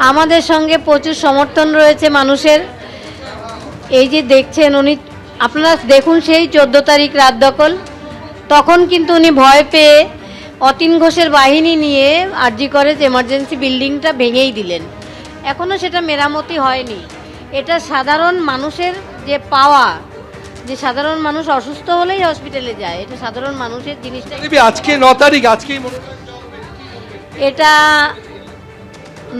আমাদের সঙ্গে প্রচুর সমর্থন রয়েছে মানুষের। এই যে দেখছেন উনি, আপনারা দেখুন সেই 14 তারিখ রাত দখল, তখন কিন্তু উনি ভয় পেয়ে অতীন ঘোষের বাহিনী নিয়ে আরজি কলেজ এমার্জেন্সি বিল্ডিংটা ভেঙেই দিলেন। এখনও সেটা মেরামতি হয়নি। এটা সাধারণ মানুষের যে পাওয়া, যে সাধারণ মানুষ অসুস্থ হলেই হসপিটালে যায়, এটা সাধারণ মানুষের জিনিসটা। আজকে 9 তারিখ, আজকেই এটা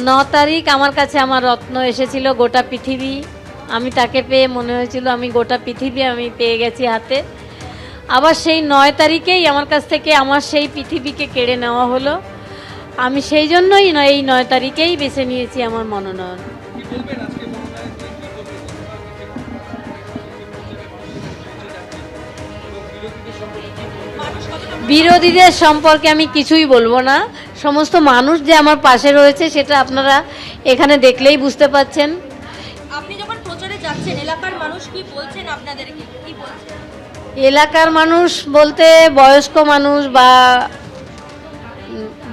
9 তারিখ আমার কাছে আমার রত্ন এসেছিল, গোটা পৃথিবী। আমি তাকে পেয়ে মনে হয়েছিল আমি গোটা পৃথিবী আমি পেয়ে গেছি হাতে। আবার সেই 9 তারিখেই আমার কাছ থেকে আমার সেই পৃথিবীকে কেড়ে নেওয়া হলো। আমি সেই জন্যই এই 9 তারিখেই বেছে নিয়েছি আমার মনোনয়ন। বিরোধীদের সম্পর্কে আমি কিছুই বলবো না। সমস্ত মানুষ যে আমার পাশে রয়েছে সেটা আপনারা এখানে দেখলেই বুঝতে পাচ্ছেন। আপনি যখন প্রচারে যাচ্ছেন এলাকার মানুষ কি বলছেন আপনাদেরকে, কি বলছেন? এলাকার মানুষ বলতে বয়স্ক মানুষ বা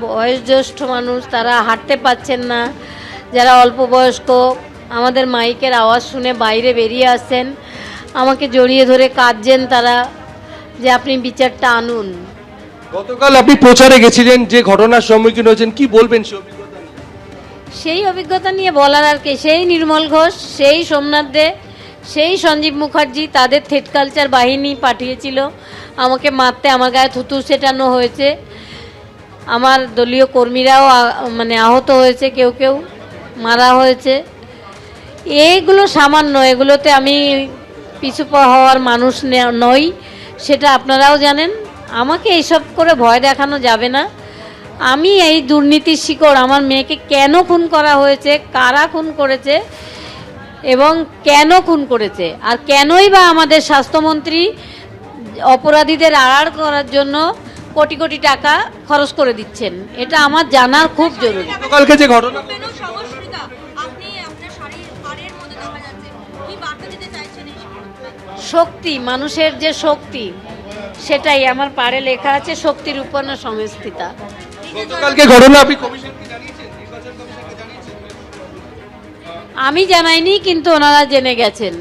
বয়োজ্যেষ্ঠ মানুষ, তারা হাঁটতে পাচ্ছেন না। যারা অল্প বয়স্ক আমাদের মাইকের আওয়াজ শুনে বাইরে বেরিয়ে আসছেন, আমাকে জড়িয়ে ধরে কাঁদছেন তারা, যে আপনি বিচারটা আনুন। গতকাল আপনি প্রচারে গেছিলেন, যে ঘটনার সম্মুখীন হয়েছেন, কি বলবেন সেই অভিজ্ঞতা নিয়ে? সেই অভিজ্ঞতা নিয়ে বলার আর কি, সেই নির্মল ঘোষ, সেই সোমনাথ দে, সেই সঞ্জীব মুখার্জি, তাদের থ্রেড কালচার বাহিনী পাঠিয়েছিল আমাকে মারতে। আমার গায়ে থুতু সেটানো হয়েছে, আমার দলীয় কর্মীরাও মানে আহত হয়েছে, কেউ কেউ মারা হয়েছে। এইগুলো সামান্য, এগুলোতে আমি পিছু পা হওয়ার মানুষ নই, সেটা আপনারাও জানেন। আমাকে এইসব করে ভয় দেখানো যাবে না। আমি এই দুর্নীতির শিকড়, আমার মেয়েকে কেন খুন করা হয়েছে, কারা খুন করেছে এবং কেন খুন করেছে, আর কেনই বা আমাদের স্বাস্থ্যমন্ত্রী অপরাধীদের আড়াল করার জন্য কোটি কোটি টাকা খরচ করে দিচ্ছেন, এটা আমার জানার খুব জরুরি। গতকালকে যে ঘটনা, শক্তি, মানুষের যে শক্তি, সেটাই আমার পাড়ে লেখা আছে, শক্তির উপর না সংস্থিতা। গতকালকে ঘটনা আপনি কমিশনকে জানিয়েছেন, নির্বাচন কমিশনকে জানিয়েছেন? আমি জানাইনি, কিন্তু ওনারা জেনে গেছেন।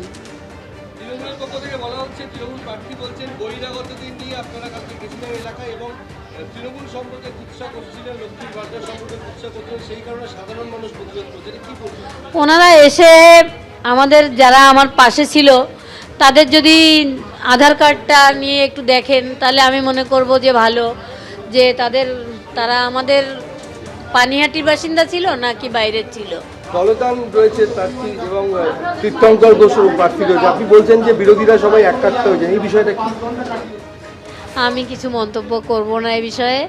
তৃণমূলের পক্ষ থেকে বলা হচ্ছে, তৃণমূল প্রার্থী বলছেন বহিরাগতদের নিয়ে আপনারা কালকে গেছিলেন এলাকায় এবং তৃণমূল সম্পর্কে কুৎসা করছিলেন, লক্ষ্মীর ভান্ডার সম্পর্কে কুৎসা করছিলেন, সেই কারণে সাধারণ মানুষ প্রতিরোধ করছে, কি বলছেন? ওনারা এসে আমাদের যারা আমার পাশে ছিল তাদের যদি আধার কার্ডটা নিয়ে একটু দেখেন, তাহলে আমি মনে করব যে ভালো, যে তারা আমাদের পানিহাটির বাসিন্দা ছিল নাকি বাইরের ছিল। দলদান রয়েছে প্রার্থী এবং তীর্থঙ্কর ঘোষের প্রার্থী রয়েছে, আপনি বলছেন যে বিরোধীরা সবাই একাত্ম হয়েছেন, এই বিষয়টা কি? আমি কিছু মন্তব্য করব না এই বিষয়ে,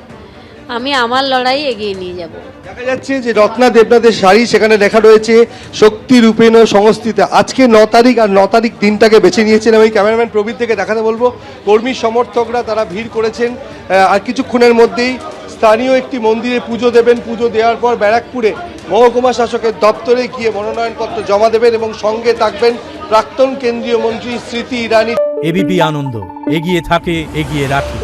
আমি আমার লড়াই এগিয়ে নিয়ে যাব। দেখা যাচ্ছে যে রত্না দেবনাথের শাড়ি, সেখানে লেখা রয়েছে শক্তি রূপেণ সংস্থিতা। আজকে 9 তারিখ, আর 9 তারিখ দিনটাকে বেছে নিয়েছেন। আমি ক্যামেরাম্যান প্রবীর থেকে দেখাতে বলবো, কর্মী সমর্থকরা তারা ভিড় করেছেন। আর কিছুক্ষণের মধ্যেই স্থানীয় একটি মন্দিরে পুজো দেবেন। পুজো দেওয়ার পর ব্যারাকপুরে মহকুমা শাসকের দপ্তরে গিয়ে মনোনয়নপত্র জমা দেবেন এবং সঙ্গে থাকবেন প্রাক্তন কেন্দ্রীয় মন্ত্রী স্মৃতি ইরানি। এবিপি আনন্দ, এগিয়ে থাকে, এগিয়ে রাখে।